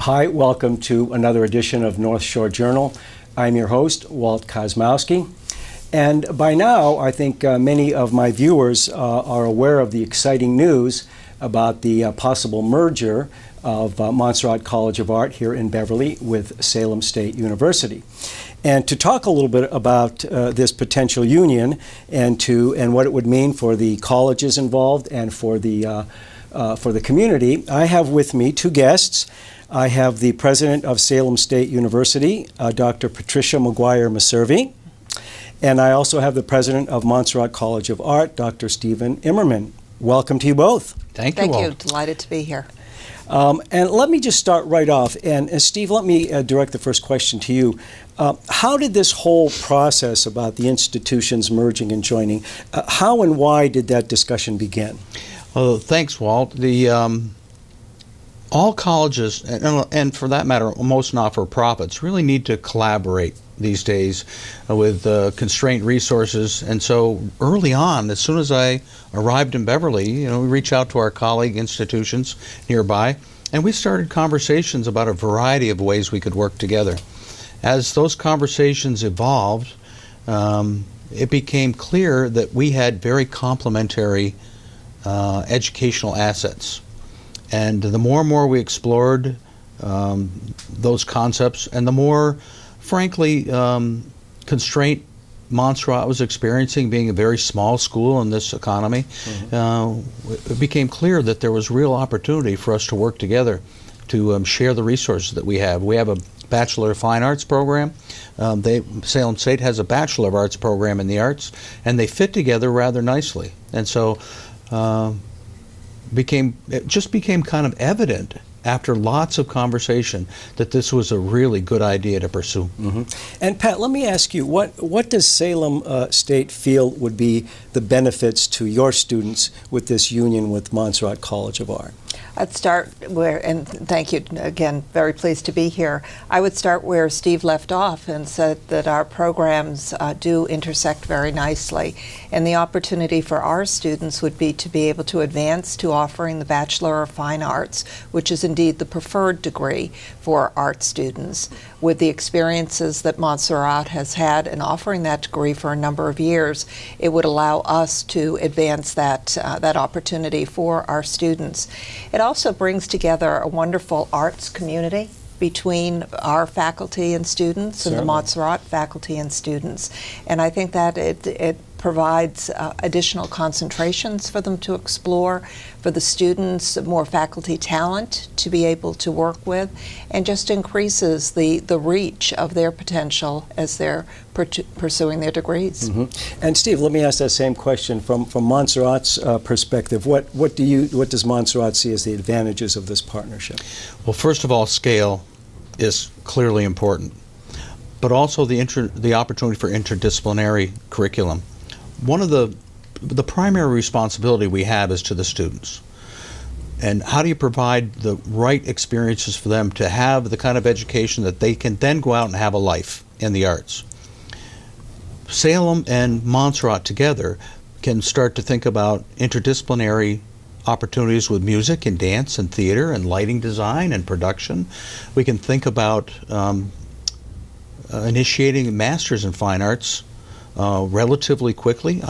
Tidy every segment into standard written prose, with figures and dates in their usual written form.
Hi, welcome to another edition of North Shore Journal. I'm your host, Walt Kosmowski. And by now, I think many of my viewers are aware of the exciting news about the possible merger of Montserrat College of Art here in Beverly with Salem State University. And to talk a little bit about this potential union and what it would mean for the colleges involved and for the community, I have with me two guests. I have the president of Salem State University, Dr. Patricia McGuire-Maservi, and I also have the president of Montserrat College of Art, Dr. Stephen Immerman. Welcome to you both. Thank you. Delighted to be here. And let me just start right off. And Steve, let me direct the first question to you. How did this whole process about the institutions merging and joining, how and why did that discussion begin? Well, thanks, Walt. All colleges, and for that matter, most not-for-profits, really need to collaborate these days with constrained resources. And so early on, as soon as I arrived in Beverly, we reached out to our colleague institutions nearby, and we started conversations about a variety of ways we could work together. As those conversations evolved, it became clear that we had very complementary educational assets. And the more and more we explored those concepts, and the more, frankly, constraint Montserrat was experiencing, being a very small school in this economy, it became clear that there was real opportunity for us to work together to share the resources that we have. We have a Bachelor of Fine Arts program. Salem State has a Bachelor of Arts program in the arts, and they fit together rather nicely. And so it just became kind of evident after lots of conversation that this was a really good idea to pursue. And Pat, let me ask you, what does Salem State feel would be the benefits to your students with this union with Montserrat College of Art? I'd start where, and thank you again, very pleased to be here. I would start where Steve left off and said that our programs do intersect very nicely. And the opportunity for our students would be to be able to advance to offering the Bachelor of Fine Arts, which is indeed the preferred degree for art students. With the experiences that Montserrat has had in offering that degree for a number of years, it would allow us to advance that opportunity for our students. It also brings together a wonderful arts community between our faculty and students and the Montserrat faculty and students. And I think that it provides additional concentrations for them to explore, for the students more faculty talent to be able to work with, and just increases the reach of their potential as they're pursuing their degrees. And Steve, let me ask that same question from Montserrat's perspective. What does Montserrat see as the advantages of this partnership? Well, first of all, scale is clearly important, but also the opportunity for interdisciplinary curriculum. One of the primary responsibility we have is to the students. And how do you provide the right experiences for them to have the kind of education that they can then go out and have a life in the arts? Salem and Montserrat together can start to think about interdisciplinary opportunities with music and dance and theater and lighting design and production. We can think about initiating a master's in fine arts relatively quickly.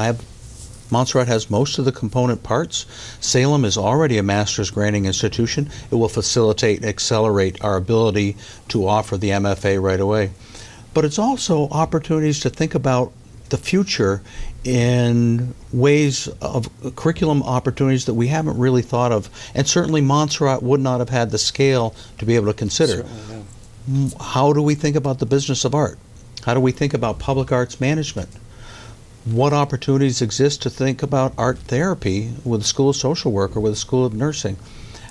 Montserrat has most of the component parts. Salem is already a master's granting institution. It will facilitate and accelerate our ability to offer the MFA right away. But it's also opportunities to think about the future in ways of curriculum opportunities that we haven't really thought of. And certainly Montserrat would not have had the scale to be able to consider. How do we think about the business of art? How do we think about public arts management? What opportunities exist to think about art therapy with the School of Social Work or with the School of Nursing?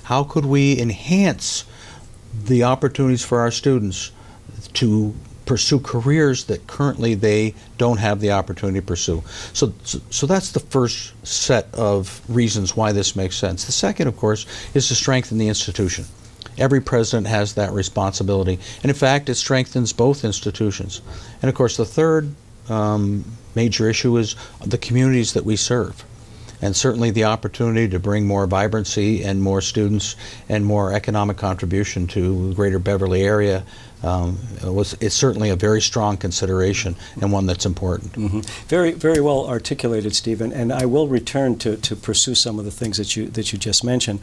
How could we enhance the opportunities for our students to pursue careers that currently they don't have the opportunity to pursue? So that's the first set of reasons why this makes sense. The second, of course, is to strengthen the institution. Every president has that responsibility. And in fact, it strengthens both institutions. And of course, the third major issue is the communities that we serve. And certainly the opportunity to bring more vibrancy and more students and more economic contribution to the greater Beverly area is certainly a very strong consideration and one that's important. Mm-hmm. Very, very well articulated, Stephen. And I will return to pursue some of the things that you just mentioned.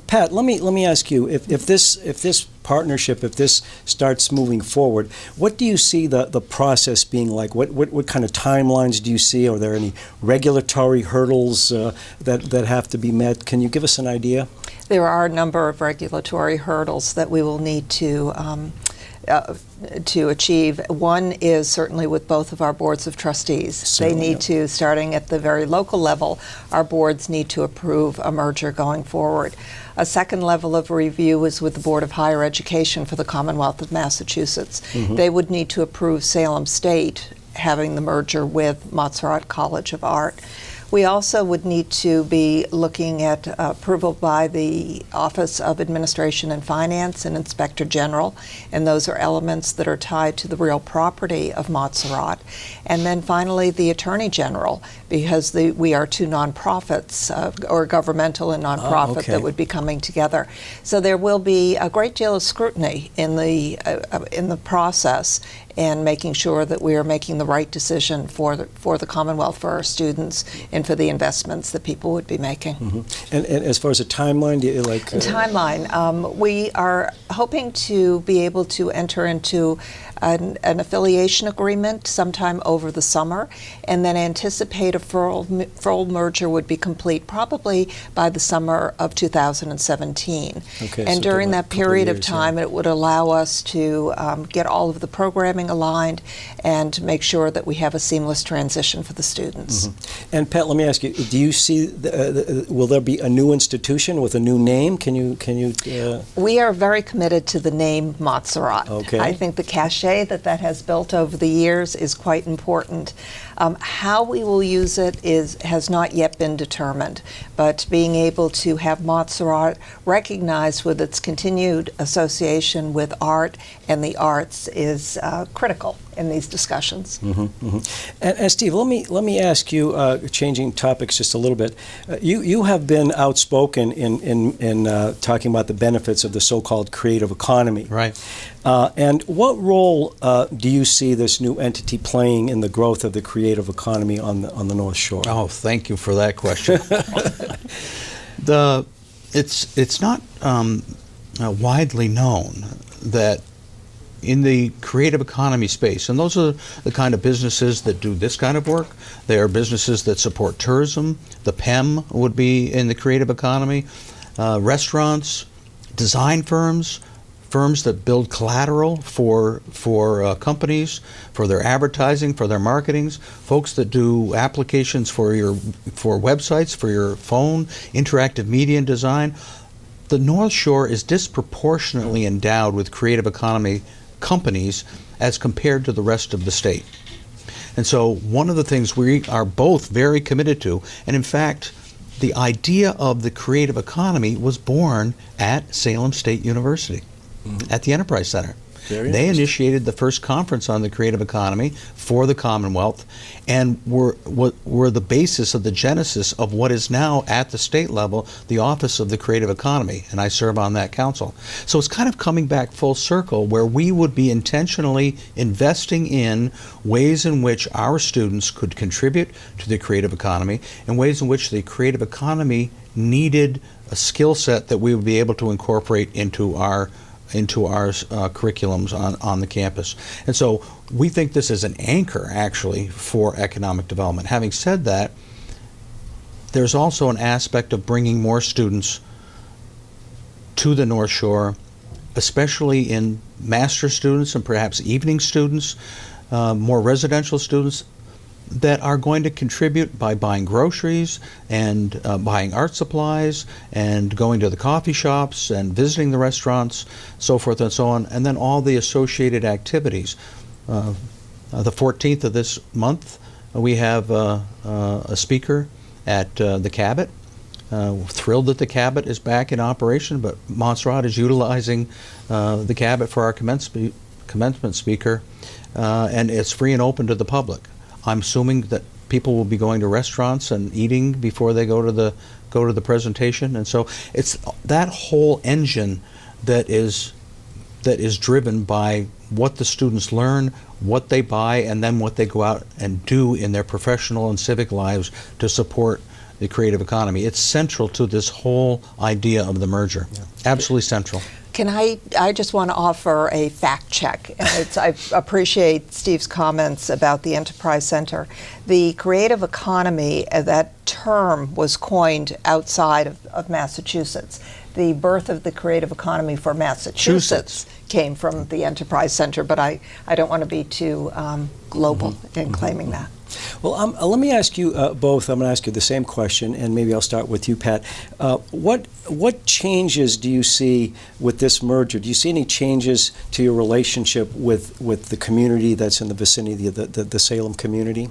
Pat, let me ask you, if this partnership, if this starts moving forward, what do you see the process being like? What kind of timelines do you see? Are there any regulatory hurdles that have to be met? Can you give us an idea? There are a number of regulatory hurdles that we will need to achieve. One is certainly with both of our boards of trustees. Certainly, they need to, starting at the very local level, our boards need to approve a merger going forward. A second level of review is with the Board of Higher Education for the Commonwealth of Massachusetts. Mm-hmm. They would need to approve Salem State having the merger with Montserrat College of Art. We also would need to be looking at approval by the Office of Administration and Finance and Inspector General, and those are elements that are tied to the real property of Montserrat. And then finally, the Attorney General, because we are two nonprofits, or governmental and nonprofit, okay, that would be coming together. So there will be a great deal of scrutiny in the process, and making sure that we are making the right decision for the Commonwealth, for our students, and for the investments that people would be making. Mm-hmm. And as far as a timeline, do you like? Timeline, we are hoping to be able to enter into an affiliation agreement sometime over the summer, and then anticipate a full merger would be complete probably by the summer of 2017. Okay, and so during that period of years, time, yeah, it would allow us to get all of the programming aligned and make sure that we have a seamless transition for the students. Mm-hmm. And Pat, let me ask you: do you see will there be a new institution with a new name? Can you? We are very committed to the name Montserrat. Okay. I think the cachet that has built over the years is quite important. How we will use it has not yet been determined, but being able to have Montserrat recognized with its continued association with art and the arts is critical in these discussions. Mm-hmm, mm-hmm. And Steve, let me ask you, changing topics just a little bit. You have been outspoken in talking about the benefits of the so-called creative economy. Right. And what role do you see this new entity playing in the growth of the creative economy on the North Shore? Oh, thank you for that question. It's not widely known that in the creative economy space, and those are the kind of businesses that do this kind of work. They are businesses that support tourism. The PEM would be in the creative economy. Restaurants, design firms that build collateral for companies, for their advertising, for their marketings, folks that do applications for websites, for your phone, interactive media and design. The North Shore is disproportionately endowed with creative economy companies as compared to the rest of the state. And so one of the things we are both very committed to, and in fact, the idea of the creative economy was born at Salem State University, mm-hmm, at the Enterprise Center. They initiated the first conference on the creative economy for the Commonwealth, and were the basis of the genesis of what is now at the state level the Office of the Creative Economy, and I serve on that council. So it's kind of coming back full circle, where we would be intentionally investing in ways in which our students could contribute to the creative economy, and ways in which the creative economy needed a skill set that we would be able to incorporate into our curriculums on the campus. And so we think this is an anchor, actually, for economic development. Having said that, there's also an aspect of bringing more students to the North Shore, especially in master students and perhaps evening students, more residential students, that are going to contribute by buying groceries and buying art supplies and going to the coffee shops and visiting the restaurants, so forth and so on, and then all the associated activities. The 14th of this month, we have a speaker at the Cabot. Thrilled that the Cabot is back in operation, but Montserrat is utilizing the Cabot for our commencement speaker, and it's free and open to the public. I'm assuming that people will be going to restaurants and eating before they go to the presentation, and so it's that whole engine that is driven by what the students learn, what they buy, and then what they go out and do in their professional and civic lives to support the creative economy. It's central to this whole idea of the merger. Yeah. Absolutely central. I just want to offer a fact check. I appreciate Steve's comments about the Enterprise Center. The creative economy, that term was coined outside of Massachusetts. The birth of the creative economy for Massachusetts came from the Enterprise Center, but I don't want to be too global in claiming that. Well, let me ask you both. I'm going to ask you the same question, and maybe I'll start with you, Pat. What changes do you see with this merger? Do you see any changes to your relationship with the community that's in the vicinity of the Salem community?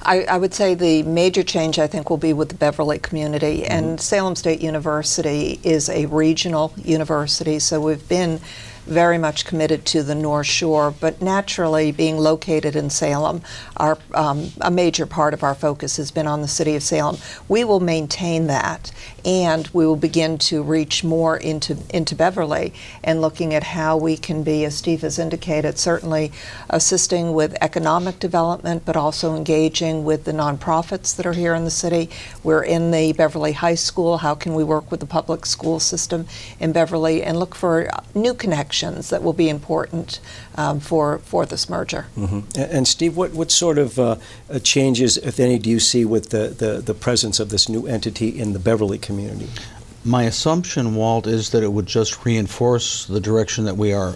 I would say the major change, I think, will be with the Beverly community. And Salem State University is a regional university, so we've been very much committed to the North Shore, but naturally, being located in Salem, a major part of our focus has been on the city of Salem. We will maintain that, and we will begin to reach more into Beverly and looking at how we can be, as Steve has indicated, certainly assisting with economic development, but also engaging with the nonprofits that are here in the city. We're in the Beverly High School. How can we work with the public school system in Beverly and look for new connections that will be important for this merger? And Steve, what sort of changes, if any, do you see with the presence of this new entity in the Beverly community? My assumption, Walt, is that it would just reinforce the direction that we are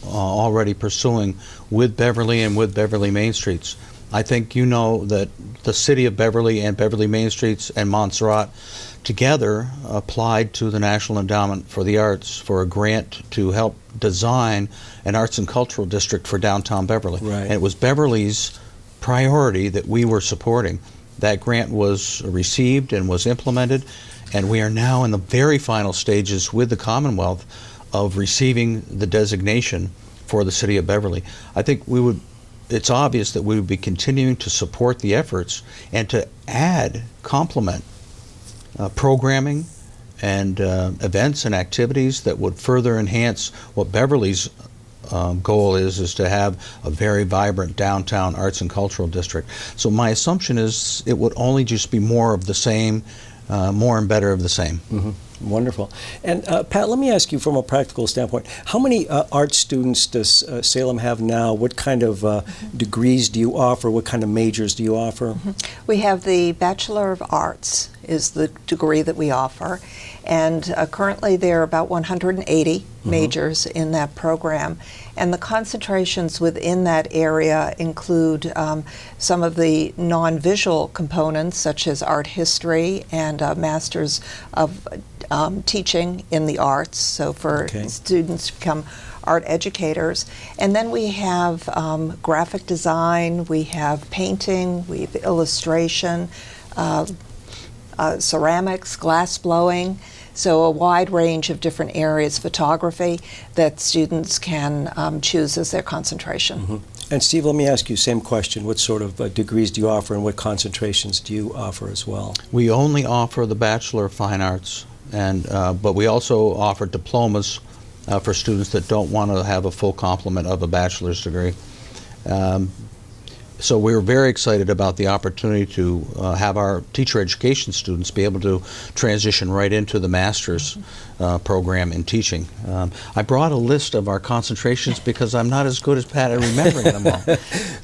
already pursuing with Beverly and with Beverly Main Streets. I think you know that the city of Beverly and Beverly Main Streets and Montserrat together applied to the National Endowment for the Arts for a grant to help design an arts and cultural district for downtown Beverly. Right. And it was Beverly's priority that we were supporting. That grant was received and was implemented, and we are now in the very final stages with the Commonwealth of receiving the designation for the city of Beverly. I think it's obvious that we would be continuing to support the efforts and to complement programming and events and activities that would further enhance what Beverly's goal is to have a very vibrant downtown arts and cultural district. So my assumption is it would only just be more of the same, more and better of the same. Wonderful. And Pat, let me ask you from a practical standpoint, how many art students does Salem have now? What kind of degrees do you offer? What kind of majors do you offer? We have the Bachelor of Arts is the degree that we offer, and currently there are about 180 majors in that program. And the concentrations within that area include some of the non-visual components, such as art history and Masters of Teaching in the Arts, so for students to become art educators. And then we have graphic design, we have painting, we have illustration, ceramics, glass blowing, so a wide range of different areas, photography, that students can choose as their concentration. And Steve, let me ask you, same question. What sort of degrees do you offer, and what concentrations do you offer as well? We only offer the Bachelor of Fine Arts, and but we also offer diplomas for students that don't want to have a full complement of a bachelor's degree. So we're very excited about the opportunity to have our teacher education students be able to transition right into the master's program in teaching. I brought a list of our concentrations because I'm not as good as Pat at remembering them all.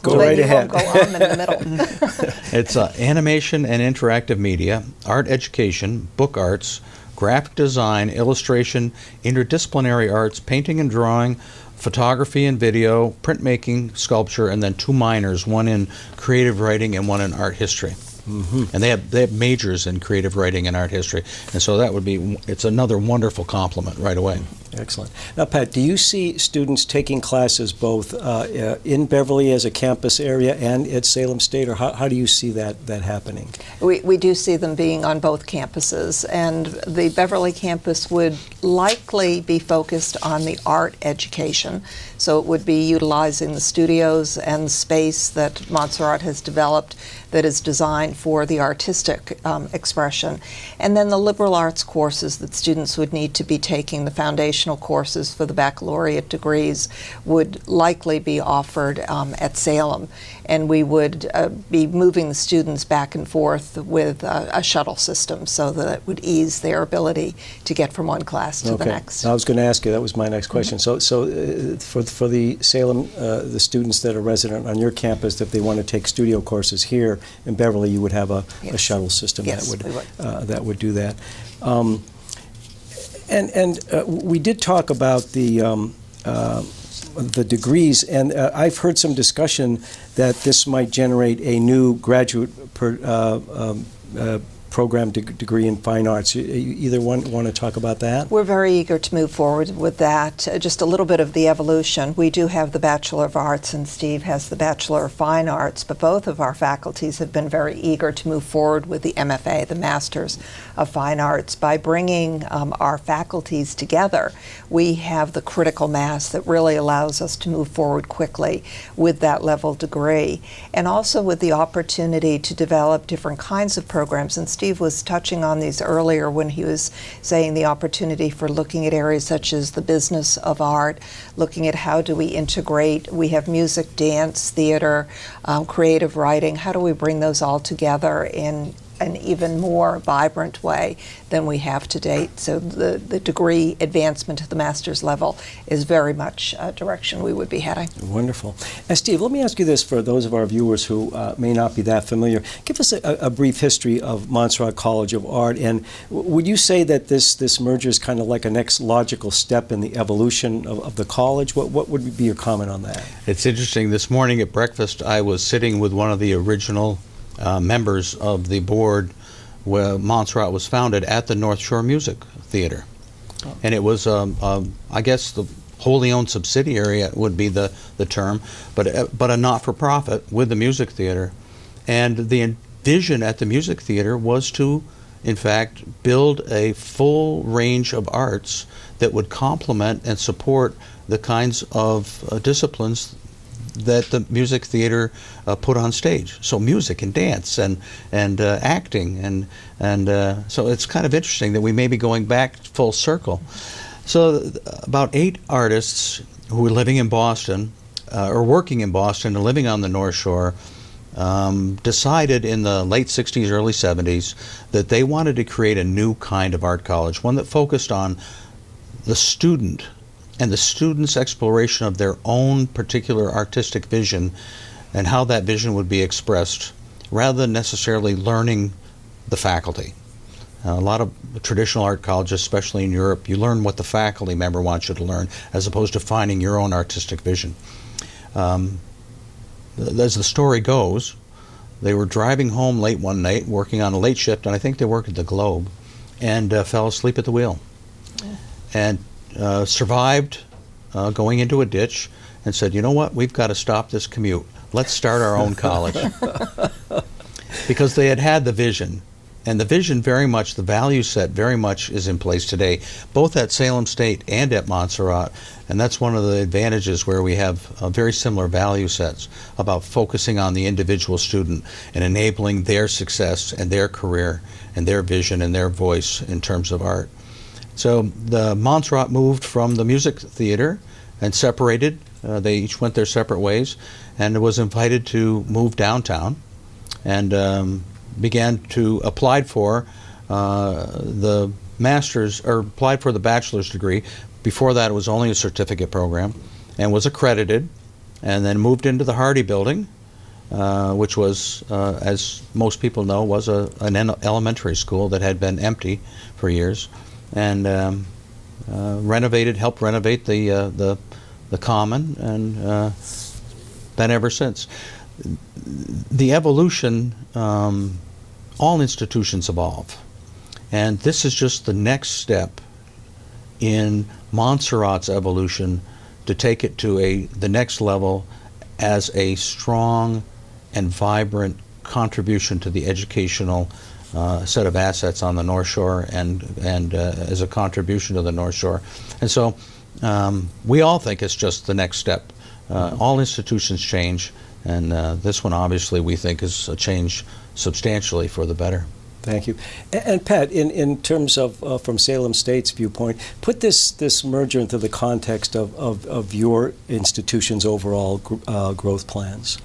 Go right ahead. Go on in the middle. It's animation and interactive media, art education, book arts, graphic design, illustration, interdisciplinary arts, painting and drawing, photography and video, printmaking, sculpture, and then 2 minors, one in creative writing and one in art history. And they have majors in creative writing and art history, and so that would be, it's another wonderful complement right away. Excellent. Now, Pat, do you see students taking classes both in Beverly as a campus area and at Salem State, or how do you see that happening? We do see them being on both campuses, and the Beverly campus would likely be focused on the art education. So it would be utilizing the studios and space that Montserrat has developed that is designed for the artistic expression. And then the liberal arts courses that students would need to be taking, the foundational courses for the baccalaureate degrees, would likely be offered at Salem. And we would be moving the students back and forth with a shuttle system so that it would ease their ability to get from one class to the next. I was going to ask you, that was my next question. So for the Salem, the students that are resident on your campus, if they want to take studio courses here in Beverly, you would have a shuttle system that would do that. We did talk about the degrees, and I've heard some discussion that this might generate a new graduate program degree in fine arts. Either one want to talk about that? We're very eager to move forward with that. Just a little bit of the evolution. We do have the Bachelor of Arts, and Steve has the Bachelor of Fine Arts, but both of our faculties have been very eager to move forward with the MFA, the Masters of Fine Arts. By bringing our faculties together, we have the critical mass that really allows us to move forward quickly with that level degree, and also with the opportunity to develop different kinds of programs. And Steve was touching on these earlier when he was saying the opportunity for looking at areas such as the business of art, looking at how do we integrate. We have music, dance, theater, creative writing. How do we bring those all together in an even more vibrant way than we have to date? So the degree advancement to the master's level is very much a direction we would be heading. Wonderful. And Steve, let me ask you this for those of our viewers who may not be that familiar. Give us a brief history of Montserrat College of Art, and would you say that this merger is kind of like a next logical step in the evolution of the college? What would be your comment on that? It's interesting. This morning at breakfast, I was sitting with one of the original members of the board where Montserrat was founded at the North Shore Music Theater. Oh. And it was, I guess, the wholly owned subsidiary would be the term, but a not-for-profit with the music theater. And the vision at the music theater was to, in fact, build a full range of arts that would complement and support the kinds of disciplines that the music theater put on stage. So music and dance and acting and so it's kind of interesting that we may be going back full circle. So about 8 artists who were living in Boston or working in Boston and living on the North Shore decided in the late 60s, early 70s that they wanted to create a new kind of art college, one that focused on the student and the students' exploration of their own particular artistic vision and how that vision would be expressed, rather than necessarily learning the faculty. A lot of traditional art colleges, especially in Europe, you learn what the faculty member wants you to learn, as opposed to finding your own artistic vision. As the story goes, they were driving home late one night, working on a late shift, and I think they worked at the Globe, and fell asleep at the wheel. Yeah. And survived going into a ditch and said, you know what, we've got to stop this commute. Let's start our own college. Because they had the vision. And the vision very much, the value set very much is in place today, both at Salem State and at Montserrat. And that's one of the advantages where we have very similar value sets about focusing on the individual student and enabling their success and their career and their vision and their voice in terms of art. So the Montserrat moved from the music theater and separated. They each went their separate ways, and was invited to move downtown, and began to apply for the master's, or applied for the bachelor's degree. Before that, it was only a certificate program, and was accredited, and then moved into the Hardy Building, which was, as most people know, was an elementary school that had been empty for years. And helped renovate the common, and been ever since. The evolution, all institutions evolve, and this is just the next step in Montserrat's evolution to take it to the next level as a strong and vibrant contribution to the educational set of assets on the North Shore and as a contribution to the North Shore. And so we all think it's just the next step. All institutions change, and this one obviously we think is a change substantially for the better. Thank you. And Pat, in terms of from Salem State's viewpoint, put this merger into the context of your institution's overall growth plans.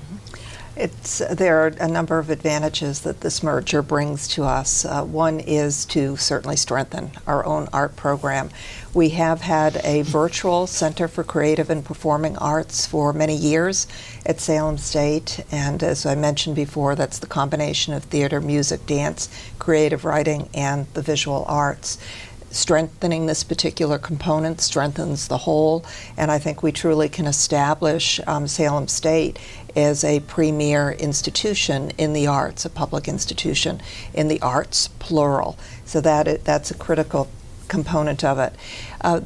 There are a number of advantages that this merger brings to us. One is to certainly strengthen our own art program. We have had a virtual Center for Creative and Performing Arts for many years at Salem State, and as I mentioned before, that's the combination of theater, music, dance, creative writing, and the visual arts. Strengthening this particular component strengthens the whole, and I think we truly can establish Salem State as a premier institution in the arts, a public institution in the arts, plural. So that's a critical component of it.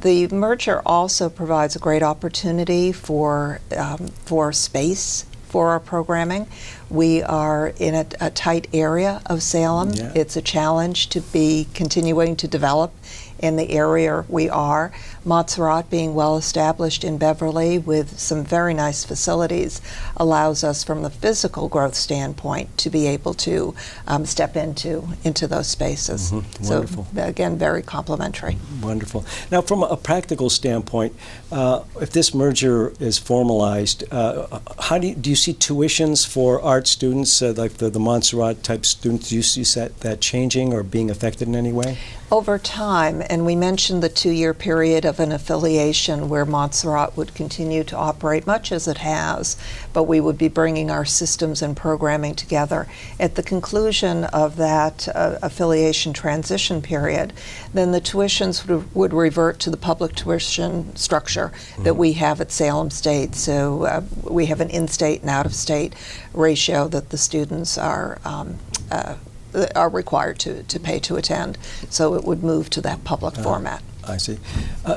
The merger also provides a great opportunity for space for our programming. We are in a tight area of Salem. Yeah. It's a challenge to be continuing to develop in the area we are. Montserrat, being well established in Beverly with some very nice facilities, allows us from the physical growth standpoint to be able to step into those spaces. Mm-hmm. Wonderful. So again, very complementary. Wonderful. Now, from a practical standpoint, if this merger is formalized, how do you see tuitions for art students, like the Montserrat type students? Do you see that changing or being affected in any way? Over time, and we mentioned the 2-year period of an affiliation where Montserrat would continue to operate much as it has, but we would be bringing our systems and programming together. At the conclusion of that affiliation transition period, then the tuitions would revert to the public tuition structure that we have at Salem State. So we have an in-state and out-of-state ratio that the students are required to pay to attend. So it would move to that public format. I see.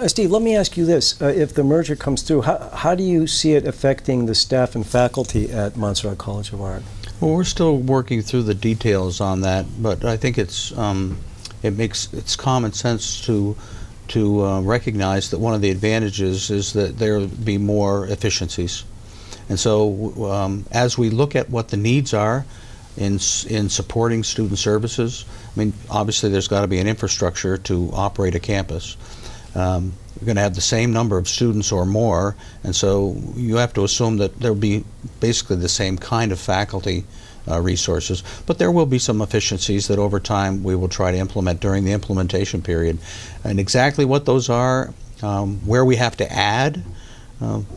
Steve, let me ask you this. If the merger comes through, how do you see it affecting the staff and faculty at Montserrat College of Art? Well, we're still working through the details on that, but I think it's common sense to recognize that one of the advantages is that there will be more efficiencies. And so as we look at what the needs are in supporting student services, I mean, obviously there's got to be an infrastructure to operate a campus. We're going to have the same number of students or more, and so you have to assume that there will be basically the same kind of faculty resources, but there will be some efficiencies that over time we will try to implement during the implementation period. And exactly what those are, where we have to add,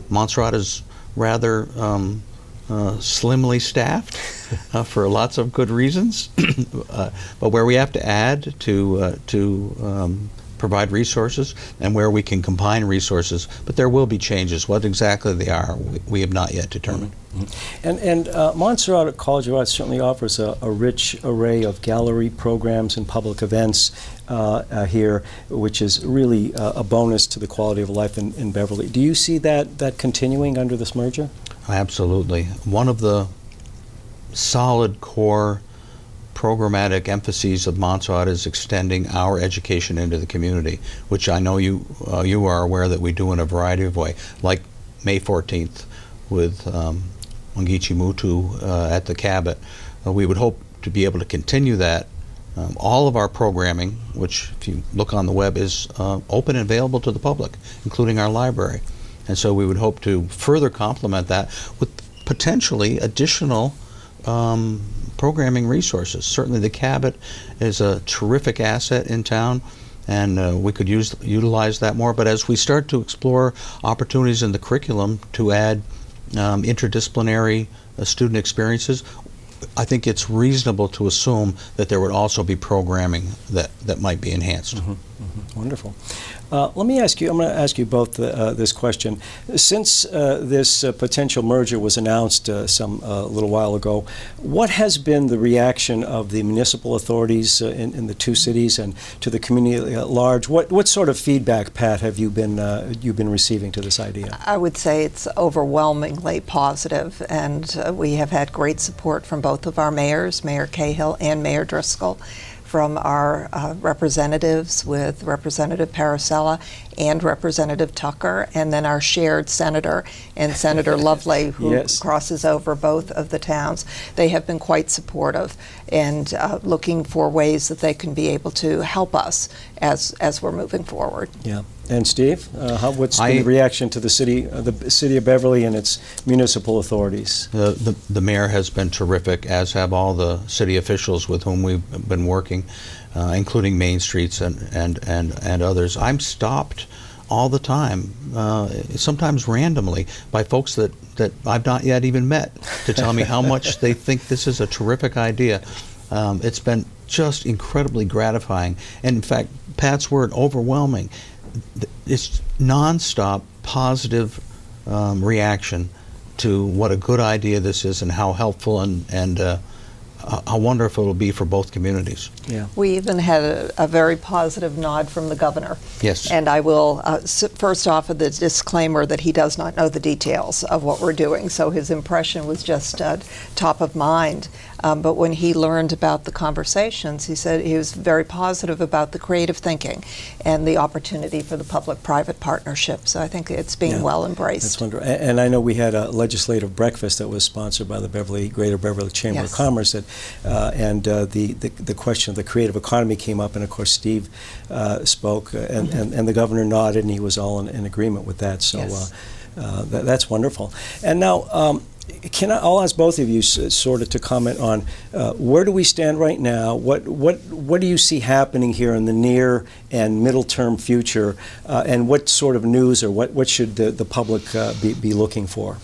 Montserrat is rather slimly staffed for lots of good reasons, but where we have to add to provide resources and where we can combine resources, but there will be changes. What exactly they are, we have not yet determined. Mm-hmm. And Montserrat College of Art certainly offers a rich array of gallery programs and public events here, which is really a bonus to the quality of life in Beverly. Do you see that continuing under this merger? Absolutely. One of the solid core programmatic emphases of Montserrat is extending our education into the community, which I know you are aware that we do in a variety of ways, like May 14th with Wangichi Mutu at the Cabot. We would hope to be able to continue that. All of our programming, which if you look on the web is open and available to the public, including our library. And so we would hope to further complement that with potentially additional programming resources. Certainly the Cabot is a terrific asset in town, and we could utilize that more. But as we start to explore opportunities in the curriculum to add interdisciplinary student experiences, I think it's reasonable to assume that there would also be programming that might be enhanced. Mm-hmm. Mm-hmm. Wonderful. Let me ask you, I'm going to ask you both this question. Since this potential merger was announced a little while ago, what has been the reaction of the municipal authorities in the two cities and to the community at large? What sort of feedback, Pat, have you been receiving to this idea? I would say it's overwhelmingly positive, and we have had great support from both of our mayors, Mayor Cahill and Mayor Driscoll, from our representatives with Representative Paracella and Representative Tucker, and then our shared senator and Senator Lovely, who yes. crosses over both of the towns. They have been quite supportive and looking for ways that they can be able to help us as we're moving forward. Yeah. And Steve, what's been the reaction to the city of Beverly and its municipal authorities? The mayor has been terrific, as have all the city officials with whom we've been working, including Main Streets and others. I'm stopped all the time, sometimes randomly, by folks that I've not yet even met to tell me how much they think this is a terrific idea. It's been just incredibly gratifying. And in fact, Pat's word, overwhelming. It's nonstop positive reaction to what a good idea this is and how helpful and how wonderful it will be for both communities. Yeah. We even had a very positive nod from the governor. Yes. And I will first offer the disclaimer that he does not know the details of what we're doing, so his impression was just top of mind. But when he learned about the conversations, he said he was very positive about the creative thinking and the opportunity for the public-private partnership. So I think it's being well embraced. That's wonderful. And I know we had a legislative breakfast that was sponsored by the Greater Beverly Chamber of Commerce, and the question of the creative economy came up, and of course Steve spoke, and the governor nodded, and he was all in agreement with that. So that's wonderful. And now, I'll ask both of you sort of to comment on where do we stand right now? What do you see happening here in the near and middle term future, and what sort of news or what should the public be looking for?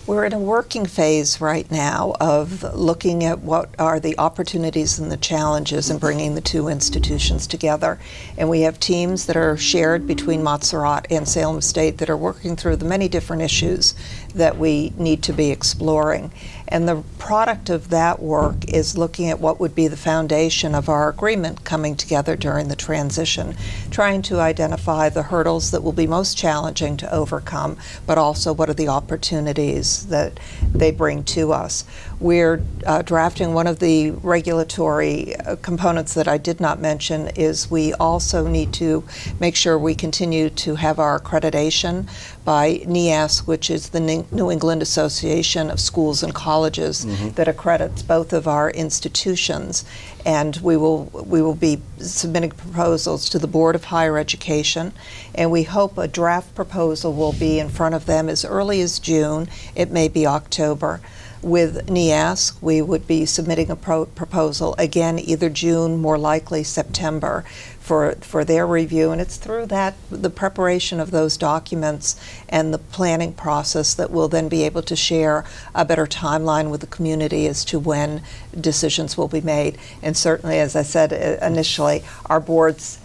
We're in a working phase right now of looking at what are the opportunities and the challenges in bringing the two institutions together. And we have teams that are shared between Montserrat and Salem State that are working through the many different issues that we need to be exploring. And the product of that work is looking at what would be the foundation of our agreement coming together during the transition, trying to identify the hurdles that will be most challenging to overcome, but also what are the opportunities that they bring to us. We're drafting one of the regulatory components that I did not mention is we also need to make sure we continue to have our accreditation by NEAS, which is the New England Association of Schools and Colleges, that accredits both of our institutions. And we will be submitting proposals to the Board of Higher Education, and we hope a draft proposal will be in front of them as early as June. It may be October. With NEAS, we would be submitting a proposal, again, either June, more likely September, for their review. And it's through that, the preparation of those documents and the planning process, that we'll then be able to share a better timeline with the community as to when decisions will be made. And certainly, as I said initially, our boards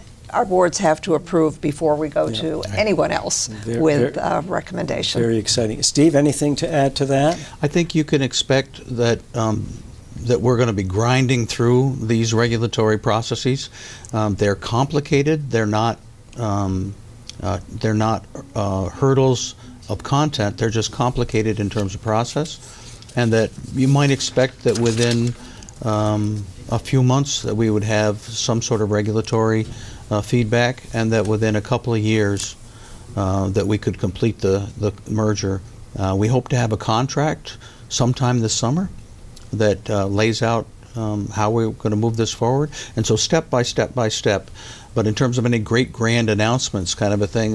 have to approve before we go to anyone else with recommendations. Very exciting. Steve, anything to add to that? I think you can expect that that we're going to be grinding through these regulatory processes. They're complicated. They're not hurdles of content. They're just complicated in terms of process, and that you might expect that within a few months that we would have some sort of regulatory feedback, and that within a couple of years that we could complete the merger. We hope to have a contract sometime this summer that lays out how we're going to move this forward. And so step by step by step. But in terms of any great grand announcements kind of a thing,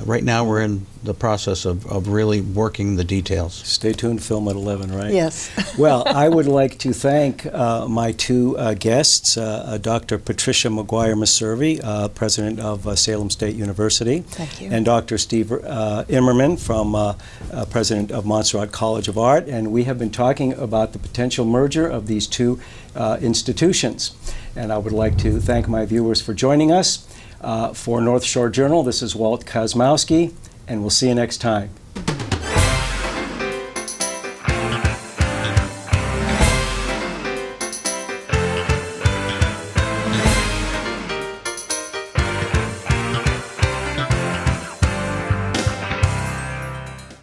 right now we're in the process of really working the details. Stay tuned, film at 11, right? Yes. Well, I would like to thank my two guests, Dr. Patricia McGuire-Maservi, President of Salem State University. Thank you. And Dr. Steve Immerman, from President of Montserrat College of Art. And we have been talking about the potential merger of these two institutions. And I would like to thank my viewers for joining us. For North Shore Journal, this is Walt Kosmowski, and we'll see you next time.